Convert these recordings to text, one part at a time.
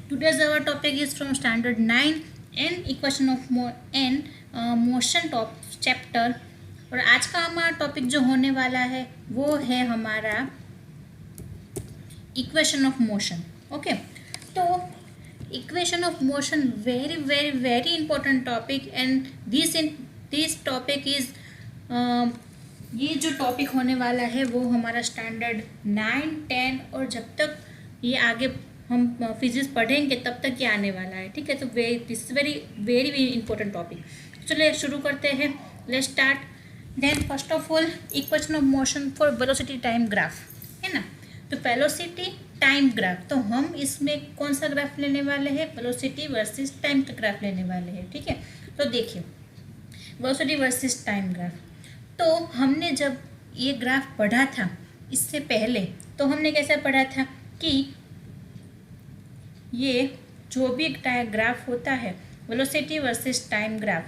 today's our topic is from standard 9 and equation of motion top chapter। और आज का हमारा टॉपिक जो होने वाला है वो है हमारा इक्वेशन ऑफ मोशन। ओके, तो equation of motion very important topic and this topic is ये जो टॉपिक होने वाला है वो हमारा स्टैंडर्ड 9, 10 और जब तक ये आगे हम फिजिक्स पढ़ेंगे तब तक ये आने वाला है। ठीक है, तो दिस वेरी इंपॉर्टेंट टॉपिक। चलिए शुरू करते हैं, let's start. Then first of all equation of motion for velocity time graph है ना। तो वेलोसिटी टाइम ग्राफ, तो हम इसमें कौन सा ग्राफ लेने वाले हैं? वेलोसिटी वर्सेस टाइम का ग्राफ लेने वाले हैं। ठीक है, तो देखिए वेलोसिटी वर्सेस टाइम ग्राफ, तो हमने जब ये ग्राफ पढ़ा था इससे पहले, तो हमने कैसा पढ़ा था कि ये जो भी ग्राफ होता है वेलोसिटी वर्सेस टाइम ग्राफ,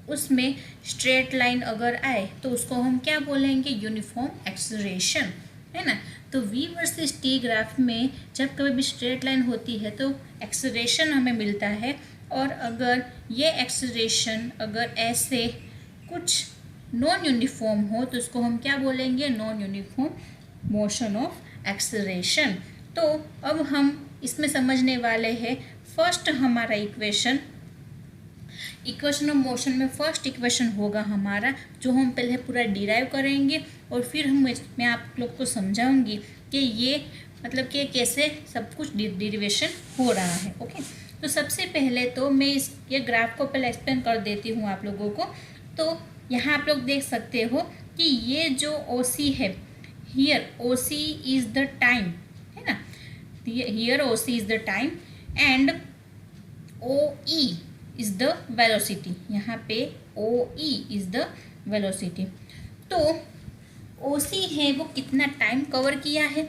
उसमें स्ट्रेट लाइन अगर आए तो उसको हम क्या बोलेंगे? यूनिफॉर्म एक्सेलरेशन, है ना। तो v वर्सेस t ग्राफ में जब कभी भी स्ट्रेट लाइन होती है तो एक्सेलरेशन हमें मिलता है, और अगर ये एक्सेलरेशन अगर ऐसे कुछ नॉन यूनिफॉर्म हो तो उसको हम क्या बोलेंगे? Non uniform motion of acceleration. तो अब हम इसमें समझने वाले हैं फर्स्ट हमारा इक्वेशन ऑफ मोशन में फर्स्ट इक्वेशन होगा हमारा, जो हम पहले पूरा डिराइव करेंगे और फिर मैं आप लोग को समझाऊंगी कि ये मतलब कि कैसे सब कुछ डिरिवेशन हो रहा है। ओके, तो सबसे पहले तो मैं ये ग्राफ को पहले एक्सप्लेन कर देती हूँ आप लोगों को। तो यहाँ आप लोग देख सकते हो कि ये जो OC है, here OC is the time, है ना। Here OC is the time and OE is the velocity. यहाँ पे OE इज द वेलोसिटी। तो OC है वो कितना टाइम कवर किया है,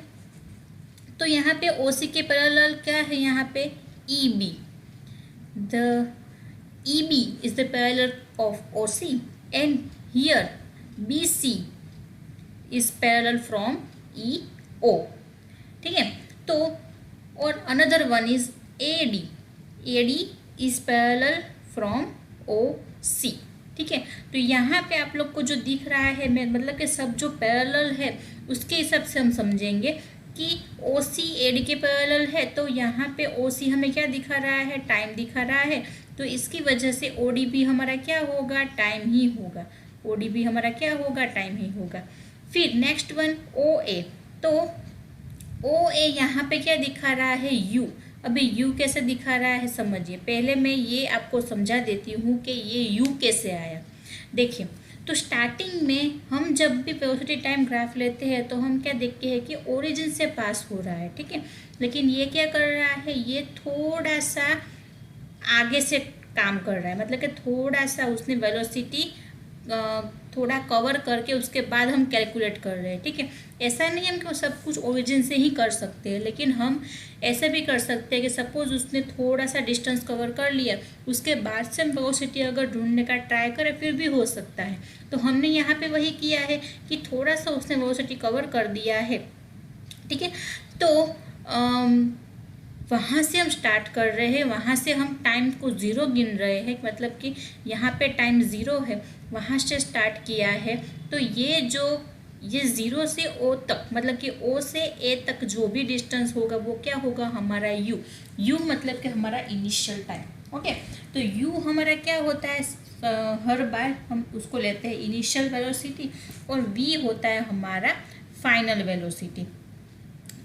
तो यहाँ पे OC के पैरेलल क्या है? यहाँ पे EB, the EB is the parallel of OC and here BC is parallel from EO। ठीक है, तो और another one is AD is parallel from OC। ठीक है, तो यहाँ पे आप लोग को जो दिख रहा है मतलब कि सब जो पैरेलल है उसके हिसाब से हम समझेंगे कि OC AD के पैरेलल है, तो यहाँ पे OC हमें क्या दिखा रहा है? टाइम दिखा रहा है। तो इसकी वजह से OD भी हमारा क्या होगा? टाइम ही होगा। OD भी हमारा क्या होगा? टाइम ही होगा। फिर नेक्स्ट वन OA, तो OA यहाँ पे क्या दिखा रहा है? U। अभी U कैसे दिखा रहा है समझिए। पहले मैं ये आपको समझा देती हूँ कि ये U कैसे आया। देखिए, तो स्टार्टिंग में हम जब भी वेलोसिटी टाइम ग्राफ लेते हैं तो हम क्या देखते हैं कि ओरिजिन से पास हो रहा है। ठीक है, लेकिन ये क्या कर रहा है? ये थोड़ा सा आगे से काम कर रहा है, मतलब कि थोड़ा सा उसने वेलोसिटी थोड़ा कवर करके उसके बाद हम कैलकुलेट कर रहे हैं। ठीक है, ऐसा नहीं हम कि सब कुछ ओरिजिन से ही कर सकते हैं, लेकिन हम ऐसे भी कर सकते हैं कि सपोज उसने थोड़ा सा डिस्टेंस कवर कर लिया, उसके बाद से हम वेलोसिटी अगर ढूंढने का ट्राई करें फिर भी हो सकता है। तो हमने यहाँ पे वही किया है कि थोड़ा सा उसने वेलोसिटी कवर कर दिया है। ठीक है, तो वहाँ से हम स्टार्ट कर रहे हैं, वहाँ से हम टाइम को ज़ीरो गिन रहे हैं, मतलब कि यहाँ पे टाइम ज़ीरो है, वहाँ से स्टार्ट किया है। तो ये ज़ीरो से O तक, मतलब कि O से A तक जो भी डिस्टेंस होगा वो क्या होगा? हमारा U मतलब कि हमारा इनिशियल टाइम। ओके, तो U हमारा क्या होता है? हर बार हम उसको लेते हैं इनिशियल वेलोसिटी, और V होता है हमारा फाइनल वेलोसिटी।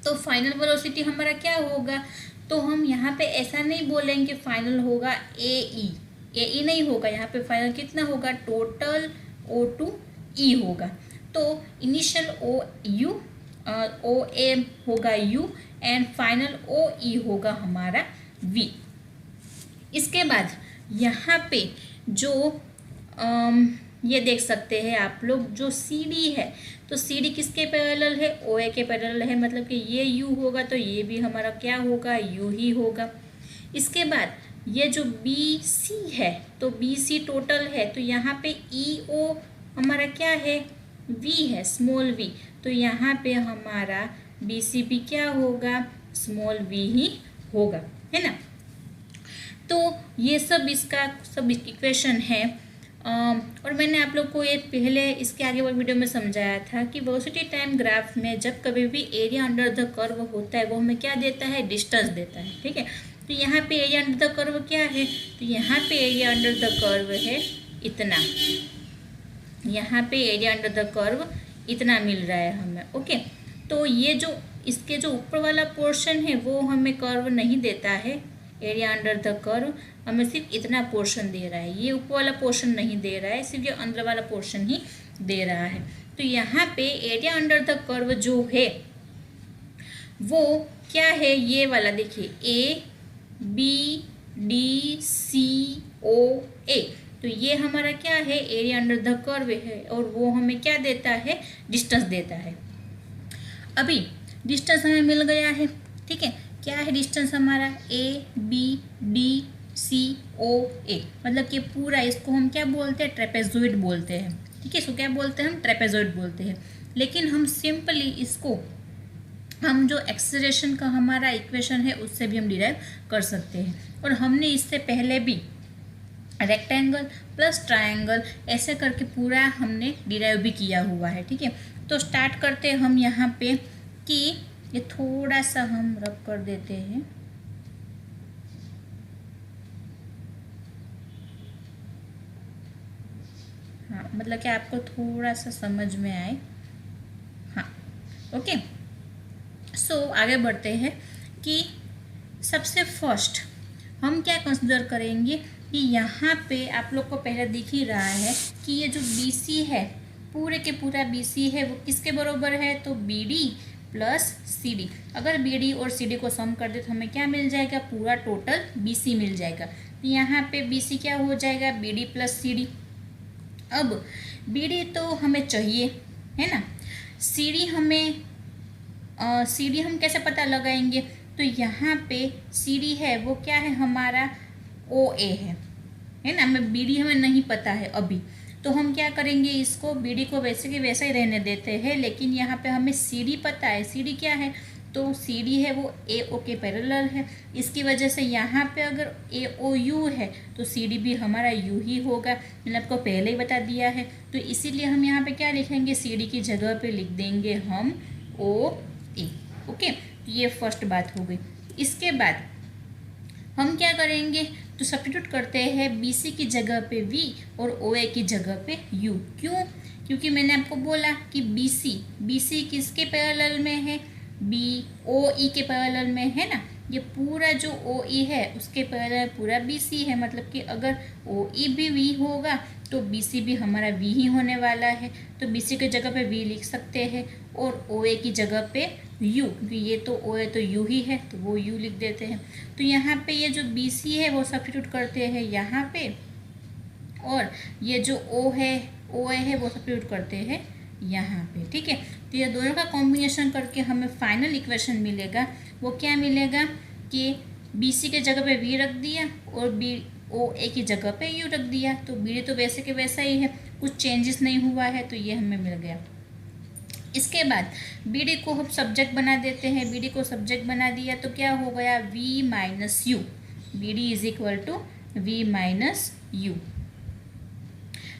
तो फाइनल वेलोसिटी हमारा क्या होगा? तो हम यहाँ पे ऐसा नहीं बोलेंगे फाइनल होगा AE नहीं होगा। यहाँ पे फाइनल कितना होगा? टोटल O2E होगा। तो इनिशियल OA होगा U एंड फाइनल OE होगा हमारा V। इसके बाद यहाँ पे जो ये देख सकते हैं आप लोग, जो CD है, तो CD किसके पैरेलल है? OA के पैरेलल है, मतलब कि ये U होगा तो ये भी हमारा क्या होगा? U ही होगा। इसके बाद ये जो BC है, तो BC टोटल है, तो यहाँ पे EO हमारा क्या है? V है, स्मॉल v। तो यहाँ पे हमारा BC भी क्या होगा? स्मॉल v ही होगा, है ना। तो ये सब इसका सब इक्वेशन है। और मैंने आप लोग को ये पहले इसके आगे वाली वीडियो में समझाया था कि वेलोसिटी टाइम ग्राफ में जब कभी भी एरिया अंडर द कर्व होता है वो हमें क्या देता है, डिस्टेंस देता है, ठीक है। तो यहाँ पे एरिया अंडर द कर्व क्या है, तो यहाँ पे एरिया अंडर द कर्व है इतना, यहाँ पे एरिया अंडर द कर्व इतना मिल रहा है हमें, ओके। तो ये जो इसके जो ऊपर वाला पोर्शन है वो हमें कर्व नहीं देता है, एरिया अंडर द कर्व हमें सिर्फ इतना पोर्शन दे रहा है, ये ऊपर वाला पोर्शन नहीं दे रहा है, सिर्फ ये अंदर वाला पोर्शन ही दे रहा है। तो यहाँ पे एरिया अंडर द कर्व जो है वो क्या है, ये वाला देखिए, ए बी डी सी ओ ए। तो ये हमारा क्या है, एरिया अंडर द कर्व है, और वो हमें क्या देता है, डिस्टेंस देता है। अभी डिस्टेंस हमें मिल गया है, ठीक है। क्या है डिस्टेंस हमारा, ए B D C O A, मतलब कि पूरा इसको हम क्या बोलते हैं, ट्रेपेजॉइड बोलते हैं, ठीक है। इसको क्या बोलते हैं हम, ट्रेपेजॉइड बोलते हैं। लेकिन हम सिंपली इसको हम जो एक्सेलरेशन का हमारा इक्वेशन है उससे भी हम डिराइव कर सकते हैं। और हमने इससे पहले भी रेक्टेंगल प्लस ट्रायंगल ऐसे करके पूरा हमने डिराइव भी किया हुआ है, ठीक है। तो स्टार्ट करते हैं हम यहाँ पे कि ये थोड़ा सा हम रब कर देते हैं, हाँ, मतलब कि आपको थोड़ा सा समझ में आए, हाँ, ओके। सो आगे बढ़ते हैं कि सबसे फर्स्ट हम क्या कंसिडर करेंगे कि यहाँ पे आप लोग को पहले दिख ही रहा है कि ये जो BC है, पूरे के पूरा BC है वो किसके बराबर है, तो BD प्लस CD। अगर BD और CD को सम कर दे तो हमें क्या मिल जाएगा, पूरा टोटल BC मिल जाएगा। तो यहाँ पे BC क्या हो जाएगा, BD प्लस CD। अब BD तो हमें चाहिए, है ना। CD हम कैसे पता लगाएंगे, तो यहाँ पे CD है वो क्या है, हमारा OA है ना। हमें BD हमें नहीं पता है अभी, तो हम क्या करेंगे, इसको BD को वैसे के वैसे ही रहने देते हैं। लेकिन यहाँ पे हमें CD पता है, CD क्या है, तो CD है वो AO के पैरेलल है। इसकी वजह से यहाँ पे अगर AOU है तो CD भी हमारा U ही होगा, मैंने आपको पहले ही बता दिया है। तो इसीलिए हम यहाँ पे क्या लिखेंगे, CD की जगह पे लिख देंगे हम OA, ओके। तो ये फर्स्ट बात हो गई। इसके बाद हम क्या करेंगे, तो सब्स्टिट्यूट करते हैं BC की जगह पे V और OA की जगह पे U। क्यों, क्योंकि मैंने आपको बोला कि BC किसके पैरेलल में है, OE के पैरेलल में है ना। ये पूरा जो OE है उसके पैरेलल पूरा BC है, मतलब कि अगर OE भी V होगा तो BC भी हमारा V ही होने वाला है। तो BC की जगह पे V लिख सकते हैं और OA की जगह पे U, क्योंकि ये तो OA तो U ही है तो वो U लिख देते हैं। तो यहाँ पे ये जो BC है वो सब्स्टिट्यूट करते हैं यहाँ पे, और ये जो OA है वो सब्स्टिट्यूट करते हैं यहाँ पे, ठीक है। तो ये दोनों का कॉम्बिनेशन करके हमें फाइनल इक्वेशन मिलेगा। वो क्या मिलेगा कि BC के जगह पे V रख दिया और OA की जगह पे U रख दिया। तो BD तो वैसे के वैसा ही है, कुछ चेंजेस नहीं हुआ है, तो ये हमें मिल गया। इसके बाद BD को हम सब्जेक्ट बना देते हैं। BD को सब्जेक्ट बना दिया तो क्या हो गया, V minus U, BD is equal to V minus U।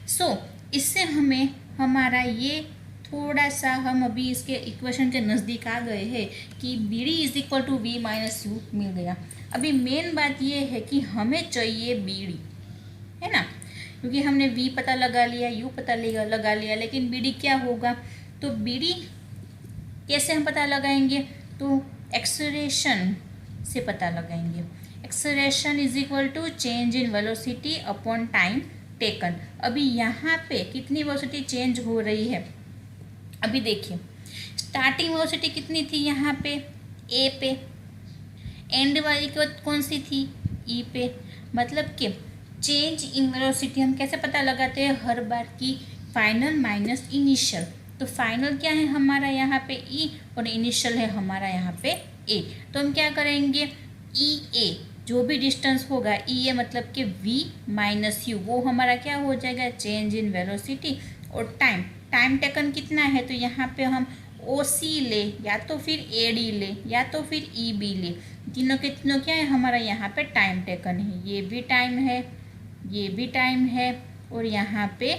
So इससे हमें हमारा ये थोड़ा सा, हम अभी इसके इक्वेशन के नज़दीक आ गए हैं कि BD is equal to V minus U मिल गया। अभी मेन बात ये है कि हमें चाहिए BD, है ना, क्योंकि हमने V पता लगा लिया, U पता लगा लिया, लेकिन BD क्या होगा। तो BD कैसे हम पता लगाएंगे, तो एक्सेलरेशन से पता लगाएंगे। Acceleration is equal to change in velocity upon time taken. अभी यहाँ पे कितनी वेलोसिटी चेंज हो रही है, अभी देखिए स्टार्टिंग वेलोसिटी कितनी थी यहाँ पे A पे, एंड वाली कौन सी थी E पे। मतलब कि चेंज इन वेलोसिटी हम कैसे पता लगाते हैं, हर बार की फाइनल माइनस इनिशियल। तो फाइनल क्या है हमारा यहाँ पे E और इनिशियल है हमारा यहाँ पे A। तो हम क्या करेंगे, EA जो भी डिस्टेंस होगा, EA मतलब कि V माइनस U, वो हमारा क्या हो जाएगा, चेंज इन वेलोसिटी। और टाइम टेकन कितना है, तो यहाँ पे हम ओ सी ले या तो फिर ए डी ले या तो फिर ई बी ले, तीनों के तीनों क्या है हमारा यहाँ पे टाइम टेकन है, ये भी टाइम है, ये भी टाइम है और यहाँ पे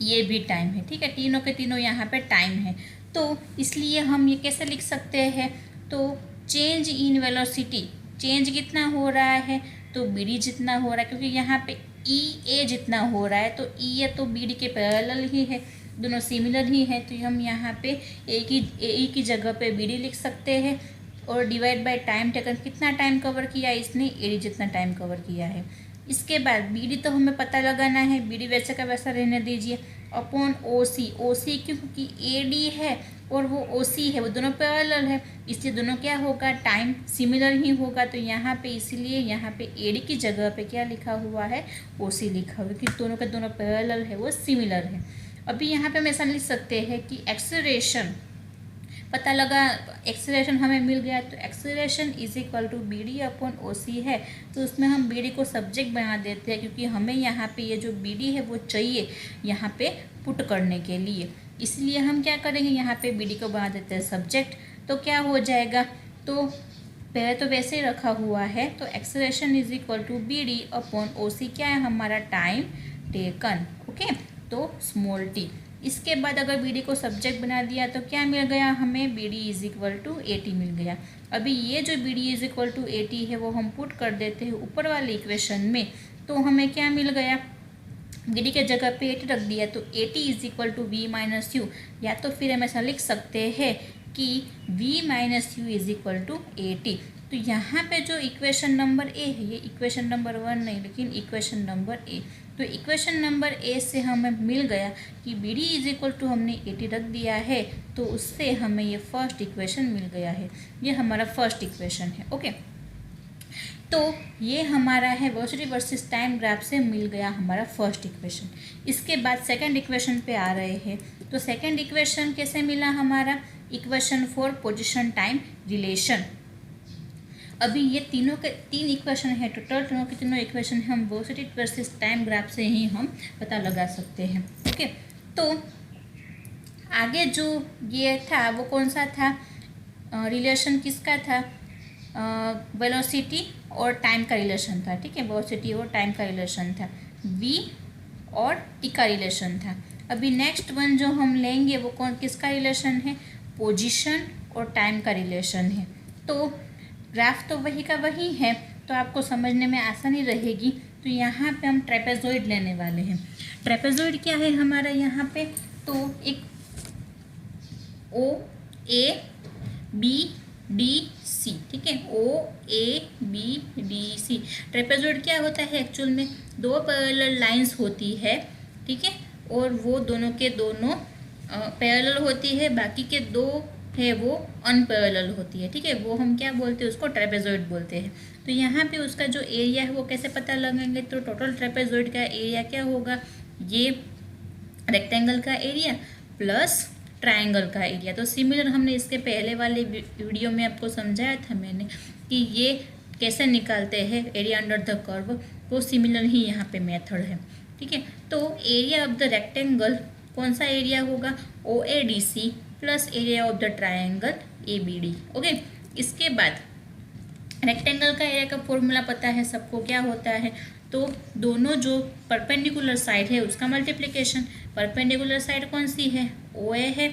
ये भी टाइम है। ठीक है, तीनों के तीनों यहाँ पे टाइम है। तो इसलिए हम ये कैसे लिख सकते हैं, तो चेंज इन वेलोसिटी, चेंज कितना हो रहा है, तो बी डी जितना हो रहा है, क्योंकि यहाँ पे ई ए जितना हो रहा है तो ई ए तो बी डी के पैरेलल ही है, दोनों सिमिलर ही है। तो हम यहाँ पे ए की जगह पे बी डी लिख सकते हैं और डिवाइड बाय टाइम टेकन, कितना टाइम कवर किया इसने, ए डी जितना टाइम कवर किया है। इसके बाद बी डी तो हमें पता लगाना है, बी डी वैसे का वैसा रहने दीजिए, अपॉन ओ सी, ओ सी क्योंकि ए डी है और वो ओ सी है, वो दोनों पैरेलल है, इसलिए दोनों क्या होगा, टाइम सिमिलर ही होगा। तो यहाँ पे इसीलिए यहाँ पे ए डी की जगह पे क्या लिखा हुआ है, ओ सी लिखा हुआ है, क्योंकि दोनों के दोनों पैरेलल है, वो सिमिलर है। अभी यहाँ पे हम ऐसा लिख सकते हैं कि एक्सेलरेशन पता लगा, एक्सेलरेशन हमें मिल गया, तो acceleration is equal to B D upon O C है। तो उसमें हम बी डी को सब्जेक्ट बना देते हैं, क्योंकि हमें यहाँ पे ये जो बी डी है वो चाहिए यहाँ पे पुट करने के लिए, इसलिए हम क्या करेंगे, यहाँ पे बी डी को बना देते हैं सब्जेक्ट। तो क्या हो जाएगा, तो पहले तो वैसे ही रखा हुआ है, तो acceleration is equal to B D upon O C, क्या है हमारा, टाइम टेकन। ओके, तो स्मॉल टी। इसके बाद अगर बी डी को सब्जेक्ट बना दिया तो क्या मिल गया हमें, B D is equal to A T मिल गया। अभी ये जो B D is equal to A T है वो हम पुट कर देते हैं ऊपर वाले इक्वेशन में, तो हमें क्या मिल गया, बी डी के जगह पे ए टी रख दिया, तो A T is equal to V minus U, या तो फिर हम ऐसा लिख सकते हैं कि V minus you is equal to A T. तो यहाँ पे जो इक्वेशन नंबर ए है, ये इक्वेशन नंबर 1 नहीं लेकिन इक्वेशन नंबर ए, तो इक्वेशन नंबर ए से हमें मिल गया कि B D is equal to हमने ए टी रख दिया है, तो उससे हमें ये फर्स्ट इक्वेशन मिल गया है, ये हमारा फर्स्ट इक्वेशन है। ओके, तो ये हमारा है वेलोसिटी वर्सेस टाइम ग्राफ से मिल गया हमारा फर्स्ट इक्वेशन। इसके बाद सेकंड इक्वेशन पे आ रहे हैं, तो सेकंड इक्वेशन कैसे मिला हमारा, equation for position time relation. अभी ये तीन इक्वेशन है टोटल, तीनों के तीनों इक्वेशन हम वेलोसिटी वर्सेस टाइम ग्राफ से ही हम पता लगा सकते हैं। ओके, तो आगे जो ये था वो कौन सा था, रिलेशन किसका था, वेलोसिटी और टाइम का रिलेशन था। ठीक है, वेलोसिटी और टाइम का रिलेशन था, v और t का रिलेशन था। अभी नेक्स्ट वन जो हम लेंगे वो किसका रिलेशन है, पोजीशन और टाइम का रिलेशन है। तो ग्राफ तो वही का वही है, तो आपको समझने में आसानी रहेगी। तो यहाँ पे हम ट्रेपेजॉइड लेने वाले हैं। ट्रेपेजॉइड क्या है हमारा यहाँ पे, तो एक ओ ए बी डी सी, ठीक है, O A B D C. Trapezoid क्या होता है, एक्चुअल में दो पैरेलल लाइंस होती है, ठीक है, और वो दोनों के दोनों पैरेलल होती है, बाकी के दो है वो अनपैरेलल होती है। ठीक है, वो हम क्या बोलते हैं, उसको ट्रेपेजॉइड बोलते हैं। तो यहाँ पे उसका जो एरिया है वो कैसे पता लगेंगे, तो टोटल ट्रेपेजॉइड का एरिया क्या होगा, ये रेक्टेंगल का एरिया प्लस ट्रायंगल का एरिया। तो सिमिलर हमने इसके पहले वाले वीडियो में आपको समझाया था मैंने कि ये कैसे निकालते हैं एरिया अंडर द कर्व, वो सिमिलर ही यहाँ पे मेथड है। ठीक है, तो एरिया ऑफ द रेक्टेंगल कौन सा एरिया होगा, O A D C plus area of the triangle A B D. Okay, इसके बाद रेक्टेंगल का एरिया का फॉर्मूला पता है सबको, क्या होता है, तो दोनों जो परपेंडिकुलर साइड है उसका मल्टीप्लिकेशन। परपेंडिकुलर साइड कौन सी है, ओ ए है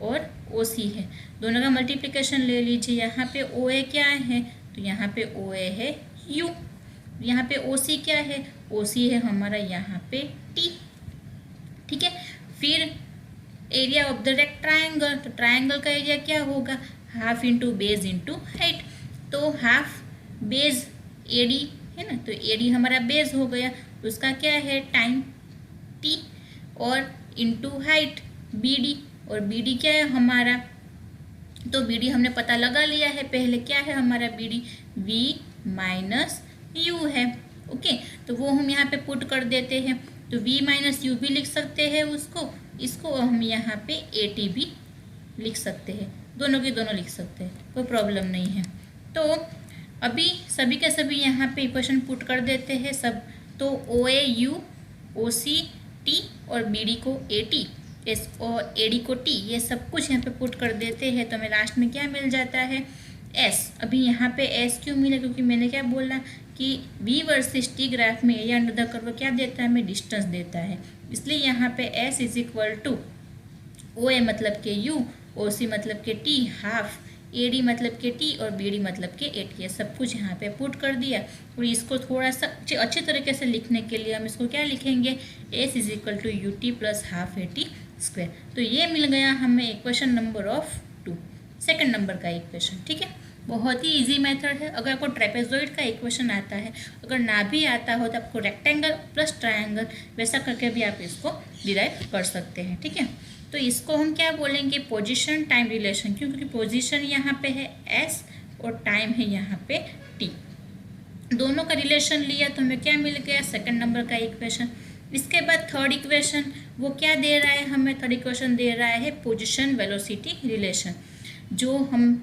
और ओ सी है, दोनों का मल्टीप्लिकेशन ले लीजिए। यहाँ पे ओ ए क्या है, तो यहाँ पे ओ ए है यू, यहाँ पे ओ सी क्या है, ओ सी है हमारा यहाँ पे टी। ठीक है, फिर एरिया ऑफ द ट्रायंगल, तो ट्रायंगल का एरिया क्या होगा, half into base into height. तो हाफ बेस ए डी है ना, तो ए डी हमारा बेस हो गया, उसका क्या है टाइम टी, और इंटू हाइट बी डी, और बी डी क्या है हमारा, तो बी डी हमने पता लगा लिया है पहले, क्या है हमारा B D, v minus u है। ओके, तो वो हम यहाँ पे पुट कर देते हैं, तो v माइनस यू भी लिख सकते हैं उसको, इसको हम यहाँ पे ए टी भी लिख सकते हैं, दोनों के दोनों लिख सकते हैं, कोई प्रॉब्लम नहीं है। तो अभी सभी के सभी यहाँ पे इक्वेशन पुट कर देते हैं सब, तो ओ ए यू, ओ सी टी और बी डी को ए टी, एस और एडी को टी, ये सब कुछ यहाँ पे पुट कर देते हैं तो हमें लास्ट में क्या मिल जाता है, एस। अभी यहाँ पे एस क्यों मिला, क्योंकि मैंने क्या बोला कि वी वर्सेस टी ग्राफ में एरिया अंडर द कर्व क्या देता है, हमें डिस्टेंस देता है, इसलिए यहाँ पे S is equal to O A मतलब के यू, ओ सी मतलब के टी हाफ, ए डी मतलब के टी और बी डी मतलब के ए टी, सब कुछ यहाँ पे पुट कर दिया। और इसको थोड़ा सा अच्छी तरीके से लिखने के लिए हम इसको क्या लिखेंगे, s is equal to u t plus half a t square. तो ये मिल गया हमें equation number of 2, second number का इक्वेशन। ठीक है, बहुत ही इजी मेथड है। अगर आपको ट्रेपेजॉइड का इक्वेशन आता है, अगर ना भी आता हो तो आपको रेक्टेंगल प्लस ट्रायंगल वैसा करके भी आप इसको डिराइव कर सकते हैं। ठीक है, तो इसको हम क्या बोलेंगे, पोजीशन टाइम रिलेशन, क्योंकि पोजीशन यहाँ पे है एस और टाइम है यहाँ पे टी, दोनों का रिलेशन लिया तो हमें क्या मिल गया, सेकंड नंबर का इक्वेशन। इसके बाद थर्ड इक्वेशन, वो क्या दे रहा है हमें, थर्ड इक्वेशन दे रहा है पोजीशन वेलोसिटी रिलेशन, जो हम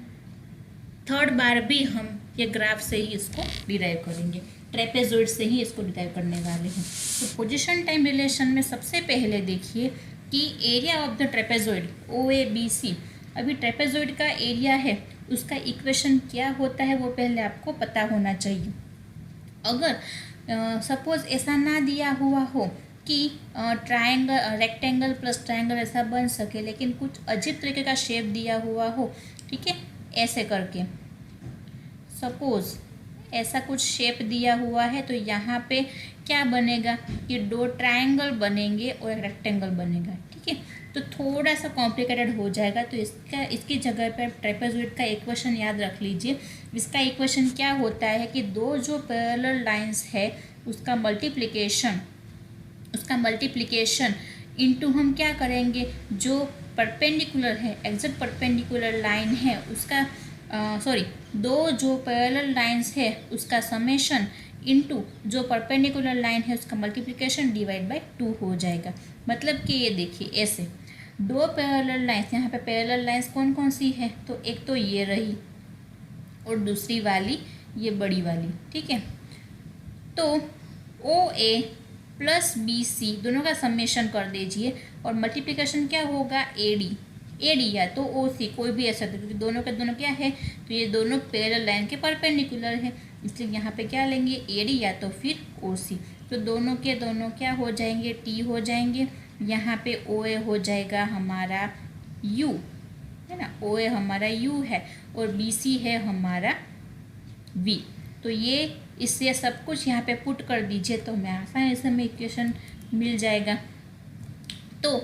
थर्ड बार भी हम ये ग्राफ से ही इसको डिराइव करेंगे, ट्रेपेजॉइड से ही इसको डिराइव करने वाले हैं। तो पोजीशन टाइम रिलेशन में सबसे पहले देखिए कि area of the trapezoid O A B C, अभी ट्रेपेजॉइड का एरिया है, उसका इक्वेशन क्या होता है वो पहले आपको पता होना चाहिए। अगर सपोज ऐसा ना दिया हुआ हो कि ट्रायंगल रेक्टेंगल प्लस ट्रायंगल ऐसा बन सके, लेकिन कुछ अजीब तरीके का शेप दिया हुआ हो, ठीक है, ऐसे करके सपोज ऐसा कुछ शेप दिया हुआ है, तो यहाँ पे क्या बनेगा, ये दो ट्रायंगल बनेंगे और एक रेक्टेंगल बनेगा। ठीक है, तो थोड़ा सा कॉम्प्लिकेटेड हो जाएगा, तो इसकी जगह पर ट्रेपेजॉइड का इक्वेशन याद रख लीजिए। इसका इक्वेशन क्या होता है कि दो जो पैरेलल लाइंस है उसका मल्टीप्लिकेशन इनटू हम क्या करेंगे, जो परपेंडिकुलर है, एग्जैक्ट परपेंडिकुलर लाइन है उसका दो जो पैरेलल लाइंस है उसका समेशन इनटू जो परपेंडिकुलर लाइन है उसका मल्टीप्लिकेशन डिवाइड बाय 2 हो जाएगा। मतलब कि ये देखिए ऐसे दो पैरेलल लाइंस, यहाँ पे पैरेलल लाइंस कौन कौन सी है, तो एक तो ये रही और दूसरी वाली ये बड़ी वाली। ठीक है, तो ओ ए प्लस बी सी दोनों का समेशन कर दीजिए और मल्टीप्लिकेशन क्या होगा, ए डी या तो ओ सी, कोई भी ऐसा, क्योंकि दोनों के दोनों क्या है, तो ये दोनों पैरेलल लाइन के परपेंडिकुलर है, इसलिए यहाँ पे क्या लेंगे, ए डी या तो फिर ओ सी। तो दोनों के दोनों क्या हो जाएंगे, टी हो जाएंगे। यहाँ पे ओ ए हो जाएगा हमारा यू, है ना, ओ ए हमारा यू है और बी सी है हमारा वी। तो ये इससे सब कुछ यहाँ पे पुट कर दीजिए तो हमें आसानी से हमें इक्वेशन मिल जाएगा। तो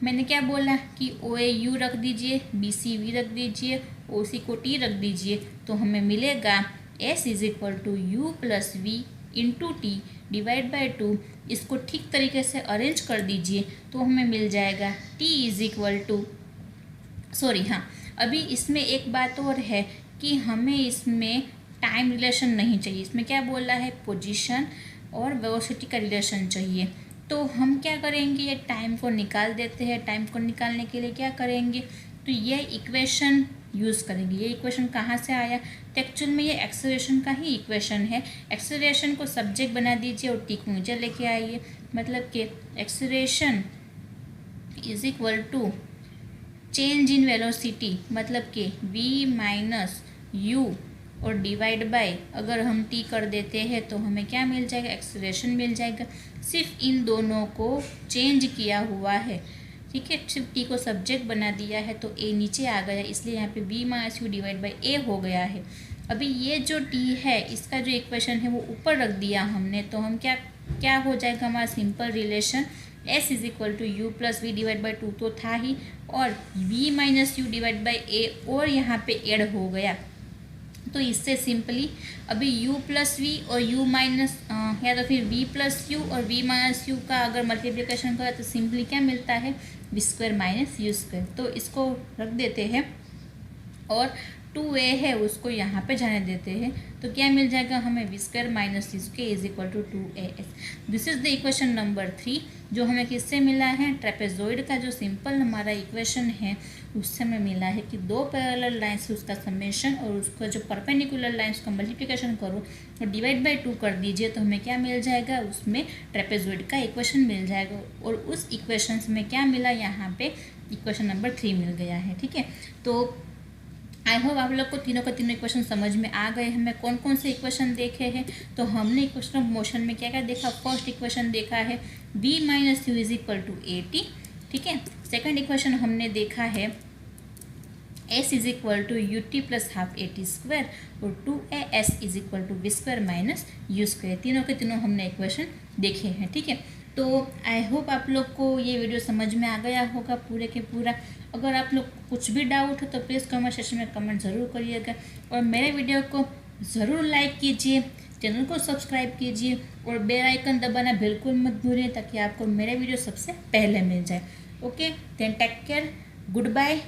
मैंने क्या बोला कि ओ ए यू रख दीजिए, बी सी वी रख दीजिए, ओ सी को टी रख दीजिए, तो हमें मिलेगा s is equal to u plus v into t divide by 2। इसको ठीक तरीके से अरेंज कर दीजिए तो हमें मिल जाएगा टी इज इक्वल टू अभी इसमें एक बात और है कि हमें इसमें टाइम रिलेशन नहीं चाहिए, इसमें क्या बोला है, पोजीशन और वेलोसिटी का रिलेशन चाहिए। तो हम क्या करेंगे, ये टाइम को निकाल देते हैं। टाइम को निकालने के लिए क्या करेंगे, तो ये इक्वेशन यूज़ करेंगे। ये इक्वेशन कहाँ से आया, तो एक्चुअल में ये एक्सेलरेशन का ही इक्वेशन है। एक्सेलरेशन को सब्जेक्ट बना दीजिए और टी को नीचे लेके आइए, मतलब कि acceleration is equal to change in velocity, मतलब कि v माइनस यू और डिवाइड बाय, अगर हम t कर देते हैं तो हमें क्या मिल जाएगा, एक्सेलरेशन मिल जाएगा। सिर्फ इन दोनों को चेंज किया हुआ है, ठीक है, सिर्फ t को सब्जेक्ट बना दिया है तो a नीचे आ गया, इसलिए यहाँ पे v minus u divide by a हो गया है। अभी ये जो t है इसका जो इक्वेशन है वो ऊपर रख दिया हमने, तो हम क्या हो जाएगा हमारा simple relation, s is equal to u plus v divide by 2 तो था ही, और v minus u divide by a और यहाँ पे ऐड हो गया। तो इससे सिंपली अभी u प्लस वी और u माइनस या तो फिर v प्लस यू और v माइनस यू का अगर मल्टीप्लिकेशन करें तो सिंपली क्या मिलता है, v square minus u square. तो इसको रख देते हैं और 2a है उसको यहाँ पे जाने देते हैं, तो क्या मिल जाएगा हमें v square minus c square is equal to 2as। This is the equation number 3 जो हमें किससे मिला है, ट्रेपेजॉइड का जो सिंपल हमारा इक्वेशन है उससे हमें मिला है कि दो पैरेलल लाइन्स उसका समेशन और उसका जो परपेंडिकुलर लाइन्स का मल्टीप्लिकेशन करो और डिवाइड बाय 2 कर दीजिए तो हमें क्या मिल जाएगा, उसमें ट्रेपेजॉइड का इक्वेशन मिल जाएगा। और उस इक्वेशन में क्या मिला, यहाँ पे इक्वेशन नंबर 3 मिल गया है। ठीक है, तो आई होप आप लोग को तीनों का तीनों इक्वेशन समझ में आ गए। हमें कौन कौन से इक्वेशन देखे हैं, तो हमने इक्वेशन ऑफ मोशन में क्या क्या देखा। फर्स्ट इक्वेशन देखा है v minus you is equal to at। ठीक है, सेकंड इक्वेशन हमने देखा है s is equal to u t plus half a t square और 2as is equal to v square minus u square. तीनों के तीनों हमने इक्वेशन देखे हैं। ठीक है, तो आई होप आप लोग को ये वीडियो समझ में आ गया होगा पूरे के पूरा। अगर आप लोग कुछ भी डाउट हो तो प्लीज़ कमेंट सेक्शन में कमेंट ज़रूर करिएगा और मेरे वीडियो को ज़रूर लाइक कीजिए, चैनल को सब्सक्राइब कीजिए और बेल आइकन दबाना बिल्कुल मत भूलिए ताकि आपको मेरे वीडियो सबसे पहले मिल जाए। Okay, then take care, good bye.